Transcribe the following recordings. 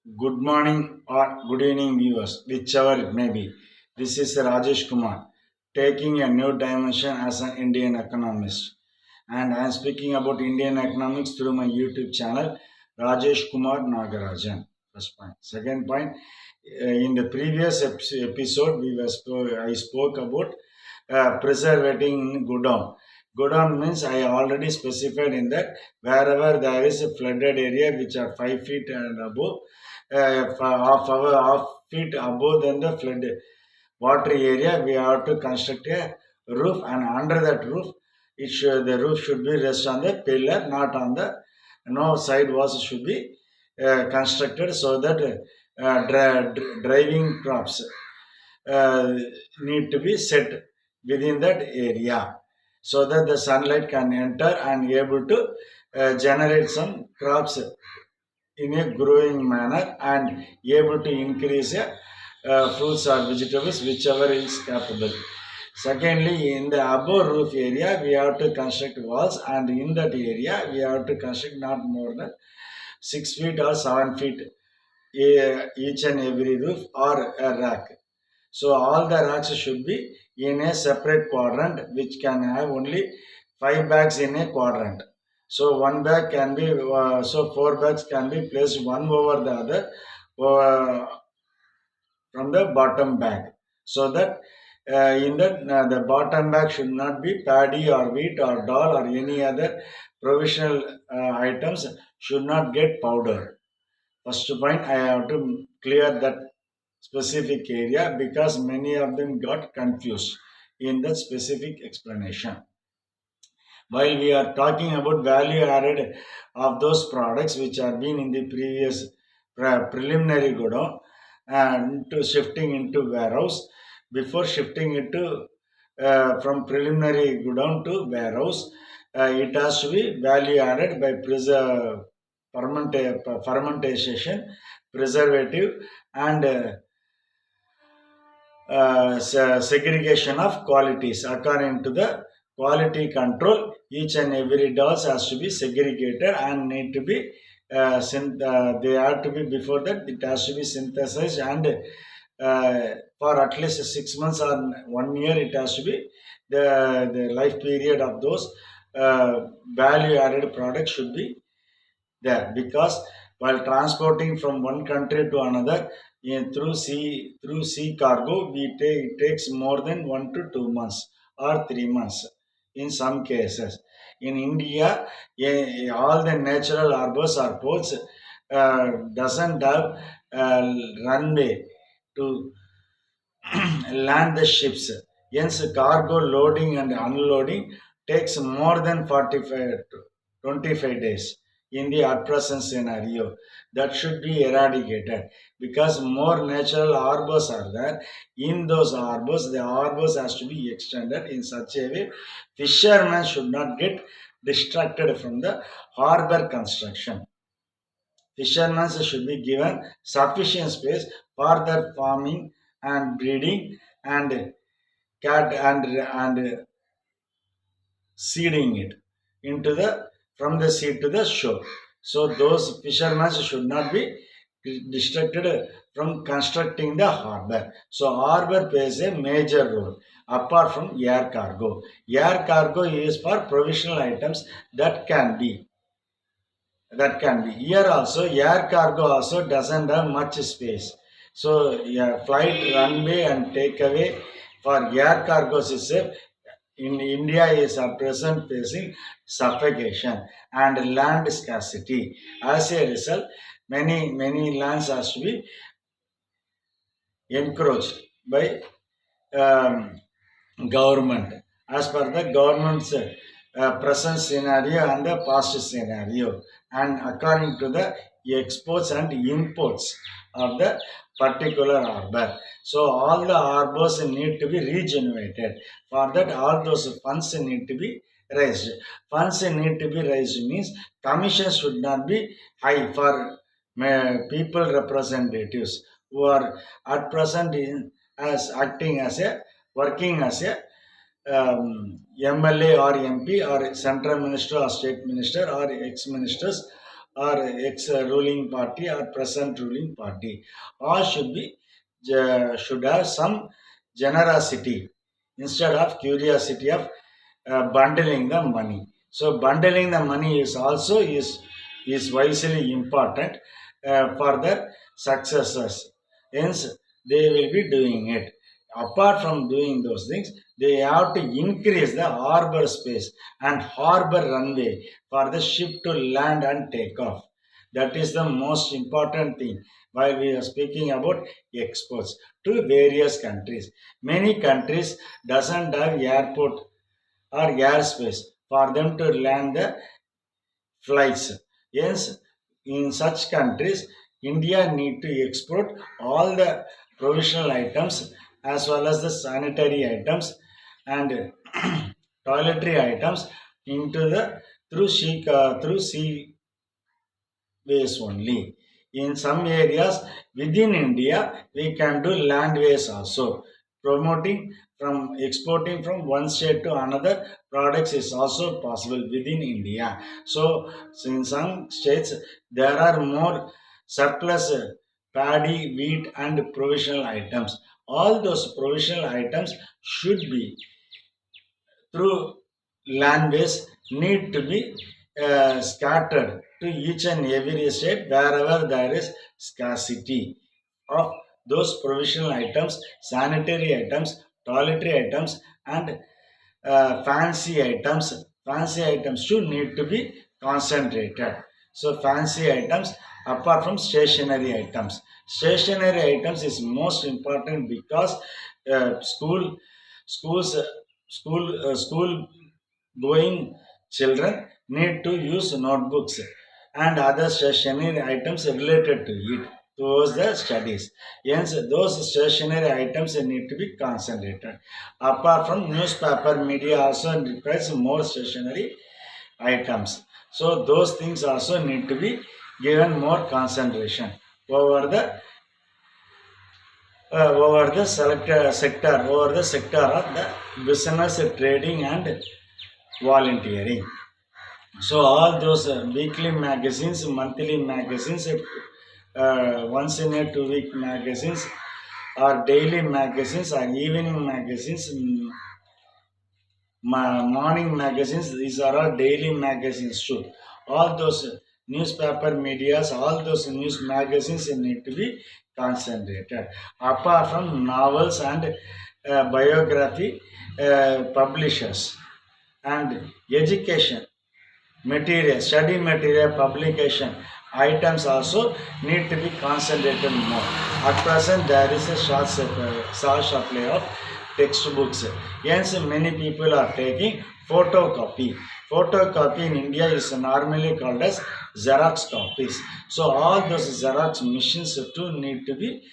Good morning or good evening, viewers, whichever it may be. This is Rajesh Kumar, taking a new dimension as an Indian economist. And I am speaking about Indian economics through my YouTube channel, Rajesh Kumar Nagarajan. First point. Second point, in the previous episode, I spoke about preserving godown. Godown means I already specified in that wherever there is a flooded area which are 5 feet and above, half feet above than the flood water area, we have to construct a roof, and under that roof, the roof should be rest on the pillar, not on the no side walls should be constructed so that driving crops uh, need to be set within that area so that the sunlight can enter and able to generate some crops in a growing manner and able to increase fruits or vegetables whichever is capable. Secondly, in the above roof area, we have to construct walls, and in that area, we have to construct not more than 6 feet or 7 feet each and every roof or a rack. So all the racks should be in a separate quadrant, which can have only 5 bags in a quadrant. So one bag can be, so 4 bags can be placed one over the other uh, from the bottom bag. So that in that the bottom bag should not be paddy or wheat or dal or any other provisional items should not get powdered. First point, I have to clear that specific area because many of them got confused in the specific explanation. While we are talking about value added of those products which have been in the previous preliminary godown and to shifting into warehouse, before shifting it to from preliminary godown to warehouse, it has to be value added by fermentation, preservative, and segregation of qualities according to the quality control. Each and every dose has to be segregated and need to be they have to be before that it has to be synthesized, and for at least 6 months or 1 year it has to be the life period of those value added products should be there, because while transporting from one country to another through sea cargo, it takes more than 1 to 2 months or 3 months in some cases. In India, all the natural harbors or ports doesn't have runway to land the ships. Hence, cargo loading and unloading takes more than 45 to 25 days in the at present scenario. That should be eradicated because more natural harbors are there. In those harbors, the harbors has to be extended in such a way fishermen should not get distracted from the harbor construction. Fishermen should be given sufficient space for their farming and breeding and cat and seeding it into the from the sea to the shore. So those fishermen should not be distracted from constructing the harbor. So harbor plays a major role apart from air cargo. Air cargo is for provisional items that can be here also. Air cargo also doesn't have much space, so yeah, flight runway and takeaway for air cargos is in India is at present facing suffocation and land scarcity. As a result, many lands has to be encroached by um, government as per the government's present scenario and the past scenario, and according to the exports and imports of the particular harbor. So all the harbors need to be regenerated. For that, all those funds need to be raised. Funds need to be raised means commission should not be high for people representatives who are at present as acting as a working as a MLA or MP or central minister or state minister or ex-ministers or ex ruling party or present ruling party. All should have some generosity instead of curiosity of bundling the money. So bundling the money is wisely important for the successors. Hence, they will be doing it. Apart from doing those things, they have to increase the harbor space and harbor runway for the ship to land and take off. That is the most important thing while we are speaking about exports to various countries. Many countries doesn't have airport or airspace for them to land the flights. Yes, in such countries, India need to export all the provisional items as well as the sanitary items and toiletry items into the through sea ways only. In some areas within India, we can do land ways also. Promoting from exporting from one state to another products is also possible within India. So, in some states, there are more surplus paddy, wheat, and provisional items. All those provisional items should be through landways need to be scattered to each and every state wherever there is scarcity of those provisional items, sanitary items, toiletry items, and fancy items. Fancy items too need to be concentrated. So fancy items apart from stationary items. Stationary items is most important because schools school going children need to use notebooks and other stationary items related to it towards the studies. Hence, those stationary items need to be concentrated. Apart from newspaper, media also requires more stationary items. So those things also need to be given more concentration over the over the sector of the business, trading, and volunteering. So all those weekly magazines, monthly magazines, once in a 2 week magazines, or daily magazines, or evening magazines, morning magazines, these are all daily magazines too. All those newspaper medias, all those news magazines need to be concentrated. Apart from novels and biography publishers and education material, study material publication items also need to be concentrated more. At present, there is a short supply of textbooks. Hence, many people are taking photocopy. Photocopy in India is normally called as Xerox copies. So, all those Xerox machines too need to be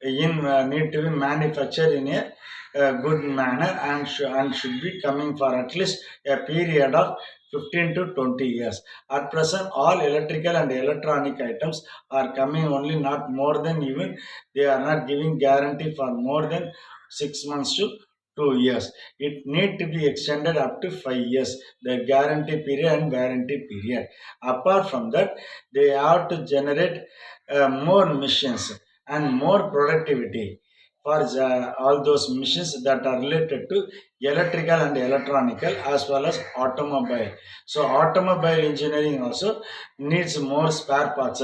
need to be manufactured in a good manner and should be coming for at least a period of 15 to 20 years. At present, all electrical and electronic items are coming only not more than even they are not giving guarantee for more than 6 months to 2 years. It need to be extended up to 5 years, the guarantee period and warranty period. Apart from that, they have to generate more machines and more productivity for all those machines that are related to electrical and electronical as well as automobile. So automobile engineering also needs more spare parts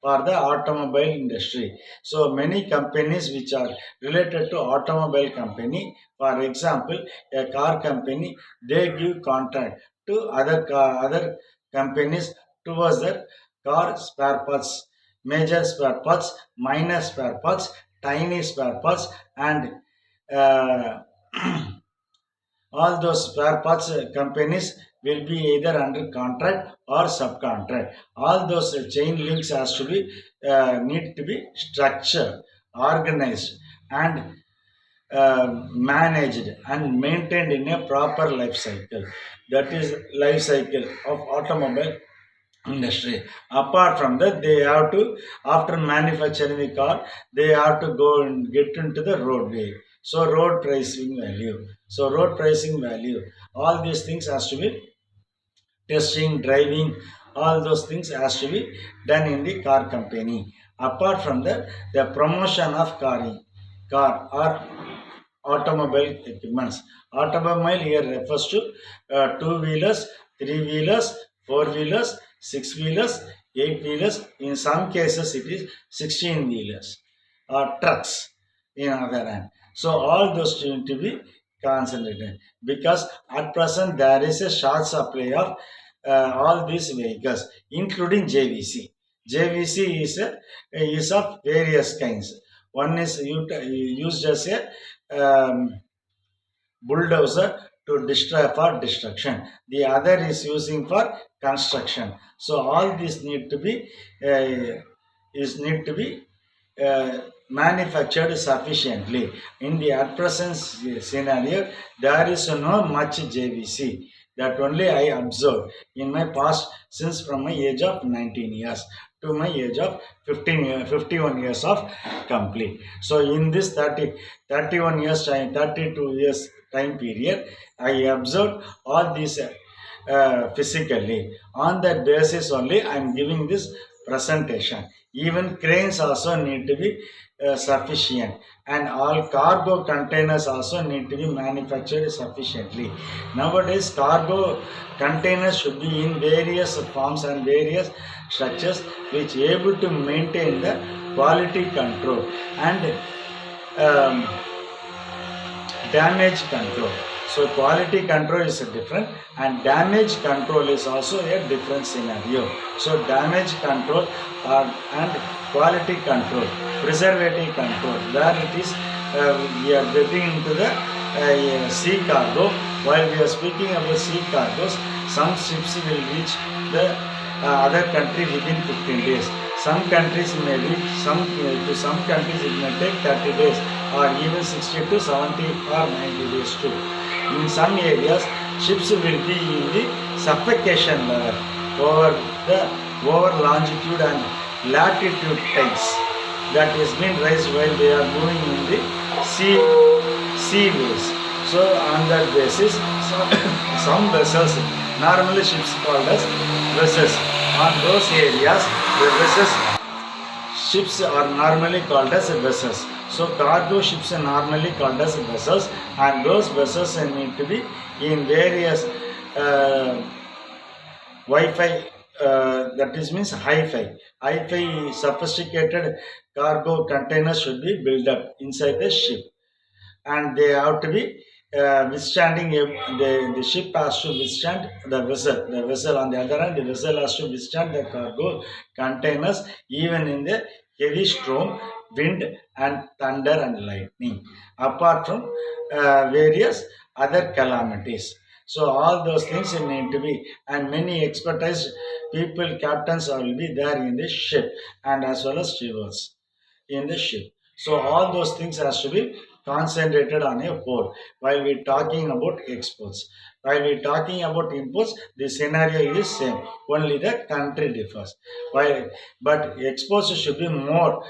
for the automobile industry. So many companies which are related to automobile company, for example, a car company, they give contract to other companies towards the car spare parts, major spare parts, minor spare parts, tiny spare parts, and uh, all those spare parts companies will be either under contract or subcontract. All those chain links has to be need to be structured, organized, and managed and maintained in a proper life cycle. That is life cycle of automobile industry. Apart from that, they have to, after manufacturing the car, they have to go and get into the roadway. So road pricing value. So road pricing value. All these things has to be testing, driving, All those things has to be done in the car company. Apart from that, the promotion of car or automobile equipments. Automobile here refers to two-wheelers, three-wheelers, four-wheelers, six-wheelers, eight-wheelers. In some cases, it is 16-wheelers or trucks in other hand. So all those need to be concentrated because at present there is a short supply of all these vehicles, including JVC. JVC is of various kinds. One is used as a bulldozer to destroy for destruction. The other is using for construction. So all these need to be uh, manufactured sufficiently. In the at present scenario, there is no much JVC. That only I observed in my past since from my age of 19 years to my age of 51 years of complete. So in this 31 years time, 32 years time period, I observed all these physically. On that basis only, I am giving this presentation. Even cranes also need to be sufficient, and all cargo containers also need to be manufactured sufficiently. Nowadays, cargo containers should be in various forms and various structures which able to maintain the quality control and damage control. So quality control is different and damage control is also a different scenario. So damage control and quality control, preservative control, where it is we are getting into the sea cargo. While we are speaking about sea cargos, some ships will reach the other country within 15 days. Some countries may reach, to some countries it may take 30 days or even 60 to 70 or 90 days too. In some areas, ships will be in the suffocation level over longitude and latitude tides that has been raised while they are moving in the seaways. So on that basis, some vessels, normally ships called as vessels, on those areas, the vessels, ships are normally called as vessels. So cargo ships are normally called as vessels, and those vessels need to be in various Wi-Fi, that is means hi-fi sophisticated cargo containers should be built up inside the ship, and they have to be withstanding the ship has to withstand the vessel on the other hand, the vessel has to withstand the cargo containers even in the heavy storm, wind and thunder and lightning, apart from various other calamities. So all those things need to be, and many expertise people, captains will be there in the ship, and as well as stewards in the ship. So all those things has to be concentrated on a whole. While we talking about exports, while we talking about imports, the scenario is same. Only the country differs. But exports should be more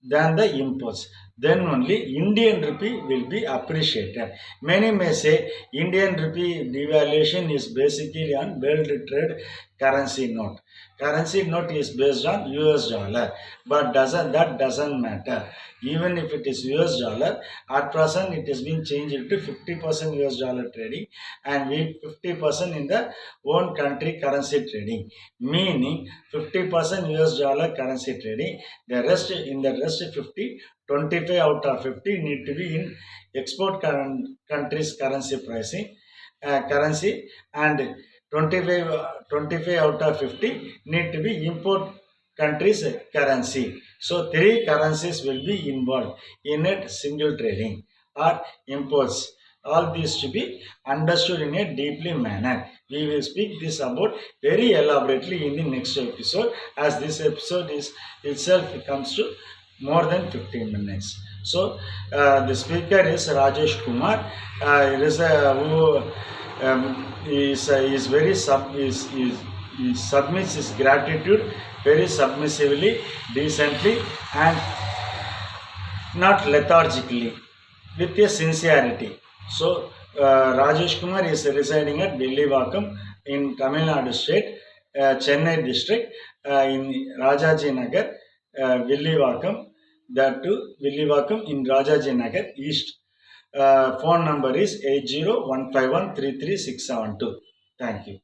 than the imports. Then only Indian rupee will be appreciated. Many may say Indian rupee devaluation is basically on world trade currency note. Currency note is based on US dollar, but that doesn't matter. Even if it is US dollar, at present it has been changed to 50% US dollar trading and we 50% in the own country currency trading. Meaning 50% US dollar currency trading, the rest 50, 25 out of 50 need to be in export countries currency pricing currency, and 25 out of 50 need to be import countries currency. So three currencies will be involved in a single trading or imports. All these to be understood in a deeply manner. We will speak this about very elaborately in the next episode, as this episode is itself comes to more than 15 minutes. So the speaker is Rajesh Kumar. It is who is very he submits his gratitude very submissively, decently, and not lethargically, with a sincerity. So Rajesh Kumar is residing at Villivakkam in Tamil Nadu state. Chennai district, in Rajaji Nagar, Villivakam, that too Villivakam in Rajaji Nagar East. Phone number is 8015133672. Thank you.